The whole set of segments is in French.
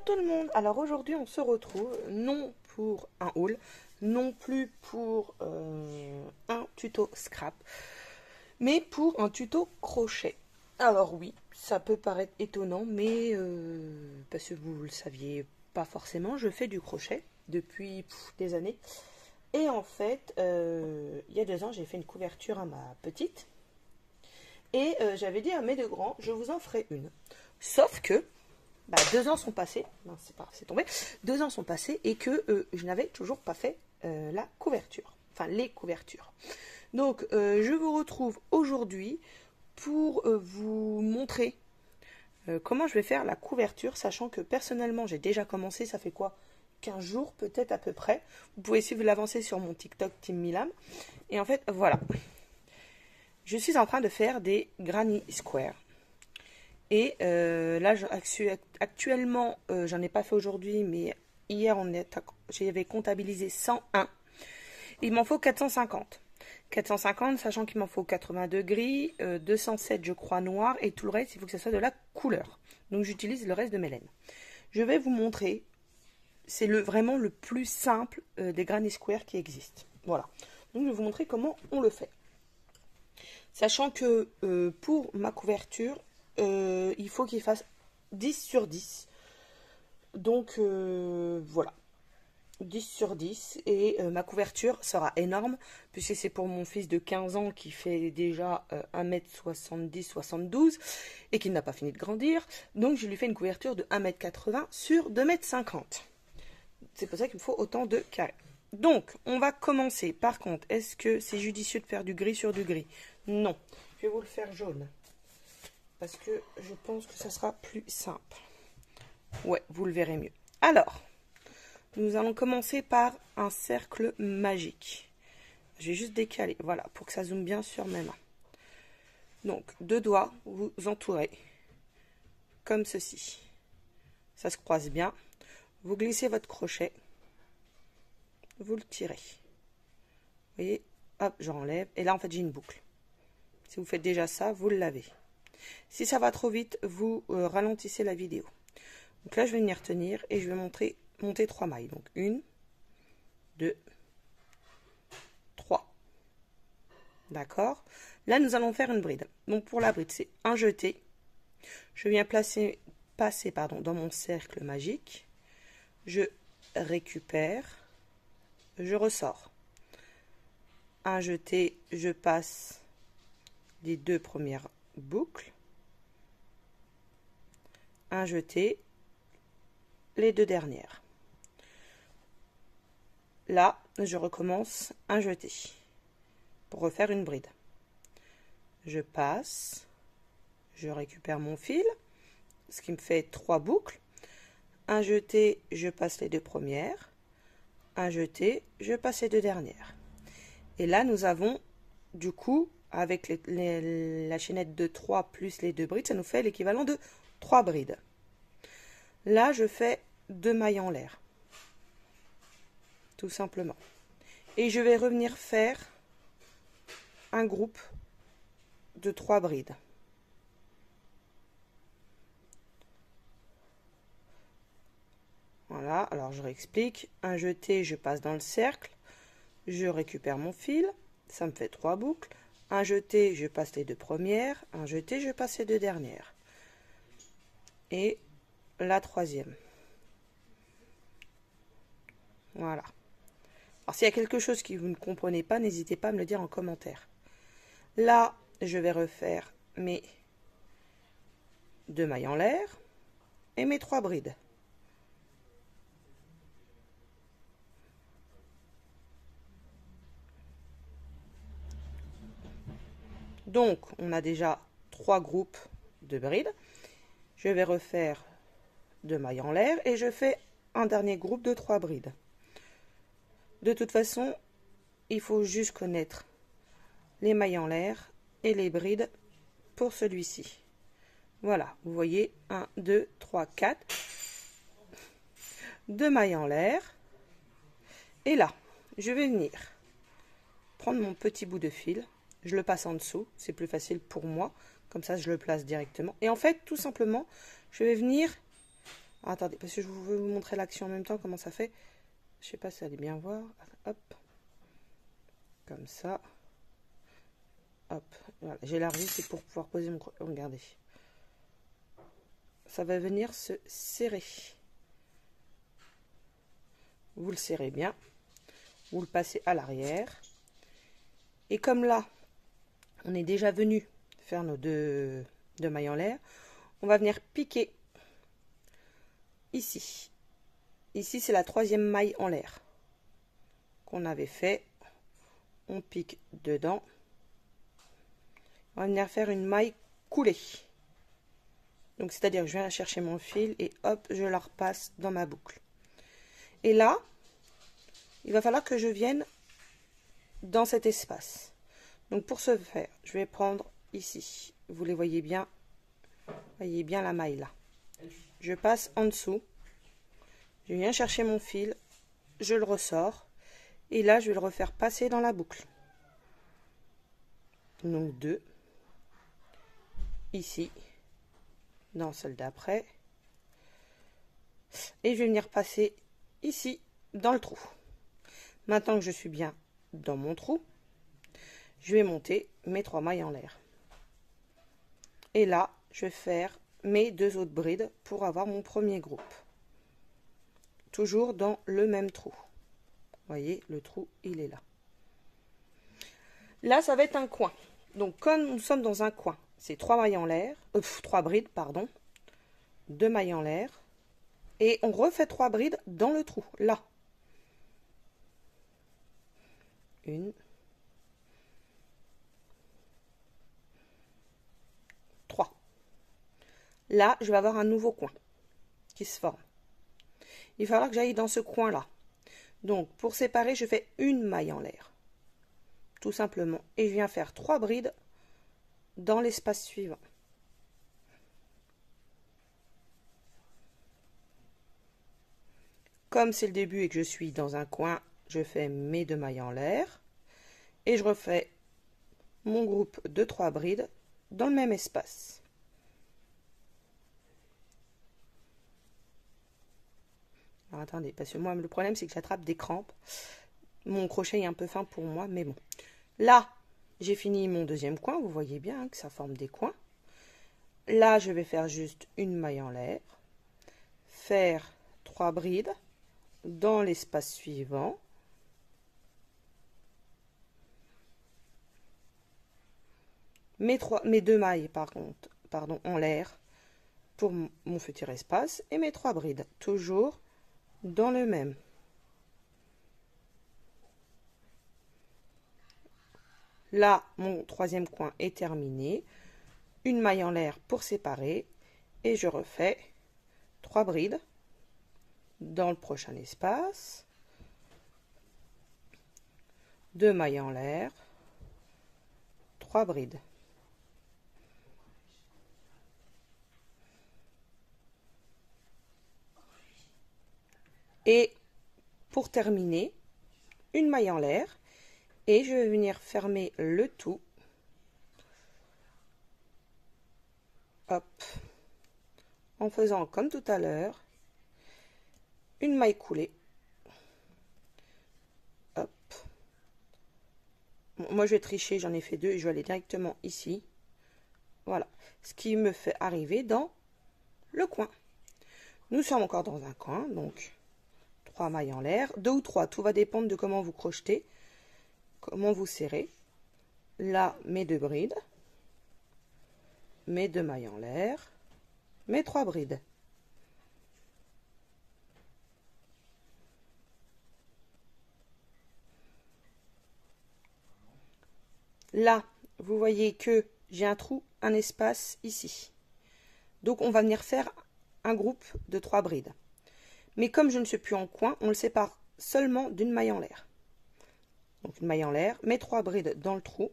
tout le monde. Alors aujourd'hui on se retrouve non pour un haul, non plus pour un tuto scrap, mais pour un tuto crochet. Alors oui, ça peut paraître étonnant, mais parce que vous le saviez pas forcément, je fais du crochet depuis des années. Et en fait, il y a 2 ans, j'ai fait une couverture à ma petite. Et j'avais dit à mes 2 grands, je vous en ferai une. Sauf que 2 ans sont passés, non, c'est tombé, 2 ans sont passés et que je n'avais toujours pas fait la couverture, enfin les couvertures. Donc je vous retrouve aujourd'hui pour vous montrer comment je vais faire la couverture, sachant que personnellement j'ai déjà commencé, ça fait quoi, 15 jours peut-être à peu près. Vous pouvez suivre l'avancée sur mon TikTok Team Milam. Et en fait, voilà. Je suis en train de faire des granny square. Et là, actuellement, j'en ai pas fait aujourd'hui, mais hier, j'avais comptabilisé 101. Il m'en faut 450. 450, sachant qu'il m'en faut 82 gris, 207, je crois, noir, et tout le reste, il faut que ce soit de la couleur. Donc, j'utilise le reste de mes laines. Je vais vous montrer, c'est vraiment le plus simple des granny square qui existent. Voilà. Donc, je vais vous montrer comment on le fait. Sachant que pour ma couverture, il faut qu'il fasse 10 sur 10. Donc voilà, 10 sur 10. Et ma couverture sera énorme, puisque c'est pour mon fils de 15 ans qui fait déjà 1m70-72 et qui n'a pas fini de grandir. Donc je lui fais une couverture de 1m80 sur 2m50. C'est pour ça qu'il me faut autant de carrés. Donc, on va commencer. Par contre, est-ce que c'est judicieux de faire du gris sur du gris? Non. Je vais vous le faire jaune. Parce que je pense que ça sera plus simple. Ouais, vous le verrez mieux. Alors, nous allons commencer par un cercle magique. Je vais juste décaler, voilà, pour que ça zoome bien sur mes mains. Donc, 2 doigts, vous entourez. Comme ceci. Ça se croise bien. Vous glissez votre crochet. Vous le tirez. Vous voyez, hop, j'enlève. Et là, en fait, j'ai une boucle. Si vous faites déjà ça, vous le lavez. Si ça va trop vite, vous ralentissez la vidéo. Donc là, je vais venir tenir et je vais monter 3 mailles. Donc 1, 2, 3. D'accord? Là, nous allons faire une bride. Donc pour la bride, c'est un jeté. Je viens passer dans mon cercle magique. Je récupère. Je ressors. Un jeté, je passe les 2 premières boucles. Un jeté, les 2 dernières. Là, je recommence un jeté pour refaire une bride. Je passe, je récupère mon fil, ce qui me fait 3 boucles. Un jeté, je passe les 2 premières. Un jeté, je passe les 2 dernières. Et là, nous avons, du coup, avec la chaînette de 3 plus les 2 brides, ça nous fait l'équivalent de 3 brides. Là, je fais 2 mailles en l'air. Tout simplement. Et je vais revenir faire un groupe de 3 brides. Voilà, alors je réexplique. Un jeté, je passe dans le cercle. Je récupère mon fil. Ça me fait 3 boucles. Un jeté, je passe les 2 premières. Un jeté, je passe les 2 dernières. Et la 3e. Voilà. Alors s'il y a quelque chose que vous ne comprenez pas, n'hésitez pas à me le dire en commentaire. Là, je vais refaire mes 2 mailles en l'air et mes 3 brides. Donc, on a déjà 3 groupes de brides. Je vais refaire 2 mailles en l'air et je fais un dernier groupe de 3 brides. De toute façon, il faut juste connaître les mailles en l'air et les brides pour celui-ci. Voilà, vous voyez, 1, 2, 3, 4. 2 mailles en l'air. Et là, je vais venir prendre mon petit bout de fil. Je le passe en dessous, c'est plus facile pour moi. Comme ça, je le place directement. Et en fait, tout simplement, je vais venir Attendez, parce que je veux vous montrer l'action en même temps, comment ça fait. Je sais pas si vous allez bien voir. Hop. Comme ça. Hop. Voilà. J'élargis, c'est pour pouvoir poser mon... Regardez. Ça va venir se serrer. Vous le serrez bien. Vous le passez à l'arrière. Et comme là, on est déjà venu faire nos deux mailles en l'air, on va venir piquer ici. Ici, c'est la 3e maille en l'air qu'on avait fait. On pique dedans. On va venir faire une maille coulée. Donc, c'est-à-dire que je viens chercher mon fil et hop, je la repasse dans ma boucle. Et là, il va falloir que je vienne dans cet espace. Donc, pour ce faire, je vais prendre ici. Vous les voyez bien. Voyez bien la maille là. Je passe en dessous. Je viens chercher mon fil. Je le ressors. Et là, je vais le refaire passer dans la boucle. Donc, 2. Ici. Dans celle d'après. Et je vais venir passer ici, dans le trou. Maintenant que je suis bien dans mon trou, je vais monter mes 3 mailles en l'air. Et là, je vais faire mes 2 autres brides pour avoir mon premier groupe. Toujours dans le même trou. Vous voyez, le trou, il est là. Là, ça va être un coin. Donc, comme nous sommes dans un coin, c'est 3 mailles en l'air, 3 brides, pardon, 2 mailles en l'air, et on refait 3 brides dans le trou, là. 1, 3. Là, je vais avoir un nouveau coin qui se forme. Il va falloir que j'aille dans ce coin-là. Donc, pour séparer, je fais une maille en l'air. Tout simplement. Et je viens faire 3 brides dans l'espace suivant. Comme c'est le début et que je suis dans un coin, je fais mes 2 mailles en l'air. Et je refais mon groupe de 3 brides dans le même espace. Alors attendez, parce que moi le problème c'est que j'attrape des crampes. Mon crochet est un peu fin pour moi, mais bon. Là, j'ai fini mon 2e coin, vous voyez bien que ça forme des coins. Là, je vais faire juste une maille en l'air, faire 3 brides dans l'espace suivant. Mes 2 mailles en l'air pour mon futur espace et mes 3 brides toujours dans le même. Là, mon 3e coin est terminé. Une maille en l'air pour séparer et je refais 3 brides dans le prochain espace. 2 mailles en l'air, 3 brides. Et pour terminer, une maille en l'air et je vais venir fermer le tout. Hop. En faisant comme tout à l'heure, une maille coulée. Hop. Moi je vais tricher, j'en ai fait 2 et je vais aller directement ici. Voilà. Ce qui me fait arriver dans le coin. Nous sommes encore dans un coin, donc 3 mailles en l'air, 2 ou 3, tout va dépendre de comment vous crochetez, comment vous serrez. Là, mes 2 brides, mes 2 mailles en l'air, mes 3 brides. Là, vous voyez que j'ai un trou, un espace ici. Donc, on va venir faire un groupe de 3 brides. Mais comme je ne suis plus en coin, on le sépare seulement d'une maille en l'air. Donc, une maille en l'air, mes 3 brides dans le trou.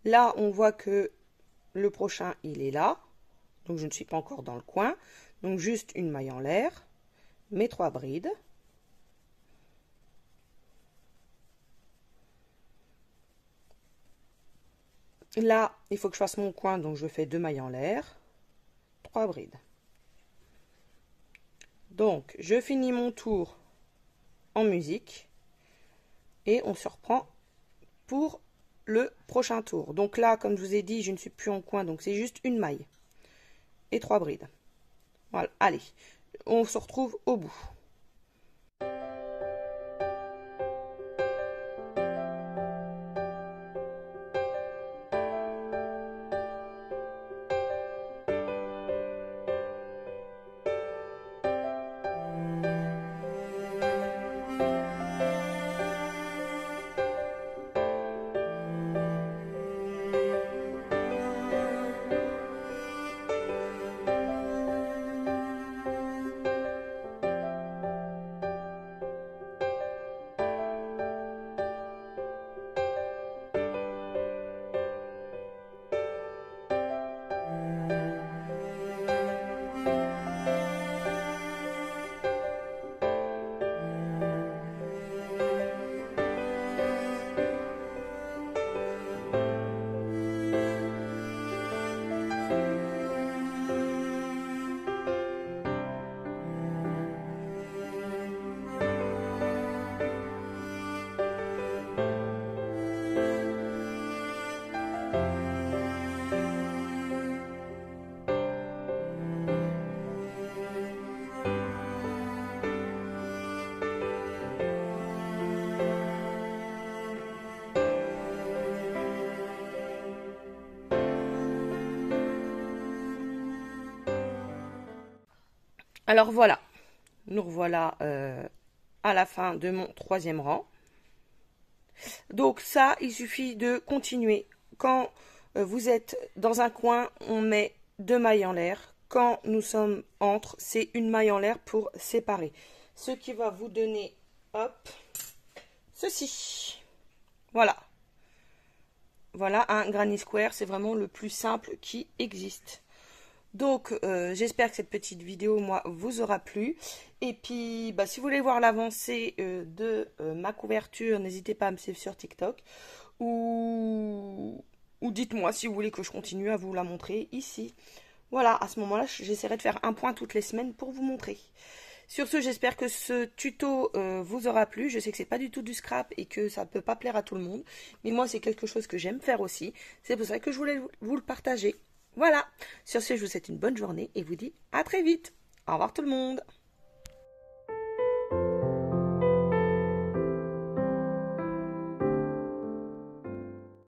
Là, on voit que le prochain, il est là. Donc, je ne suis pas encore dans le coin. Donc, juste une maille en l'air, mes 3 brides. Là, il faut que je fasse mon coin, donc je fais 2 mailles en l'air, 3 brides. Donc, je finis mon tour en musique et on se reprend pour le prochain tour. Donc là, comme je vous ai dit, je ne suis plus en coin, donc c'est juste une maille et 3 brides. Voilà, allez, on se retrouve au bout. Alors voilà, nous revoilà à la fin de mon 3e rang. Donc ça, il suffit de continuer. Quand vous êtes dans un coin, on met 2 mailles en l'air. Quand nous sommes entre, c'est une maille en l'air pour séparer. Ce qui va vous donner, hop, ceci. Voilà. Voilà un granny square, c'est vraiment le plus simple qui existe. Donc, j'espère que cette petite vidéo, moi, vous aura plu. Et puis, bah, si vous voulez voir l'avancée de ma couverture, n'hésitez pas à me suivre sur TikTok. Ou dites-moi si vous voulez que je continue à vous la montrer ici. Voilà, à ce moment-là, j'essaierai de faire un point toutes les semaines pour vous montrer. Sur ce, j'espère que ce tuto vous aura plu. Je sais que c'est pas du tout du scrap et que ça ne peut pas plaire à tout le monde. Mais moi, c'est quelque chose que j'aime faire aussi. C'est pour ça que je voulais vous le partager. Voilà, sur ce, je vous souhaite une bonne journée et vous dis à très vite. Au revoir tout le monde.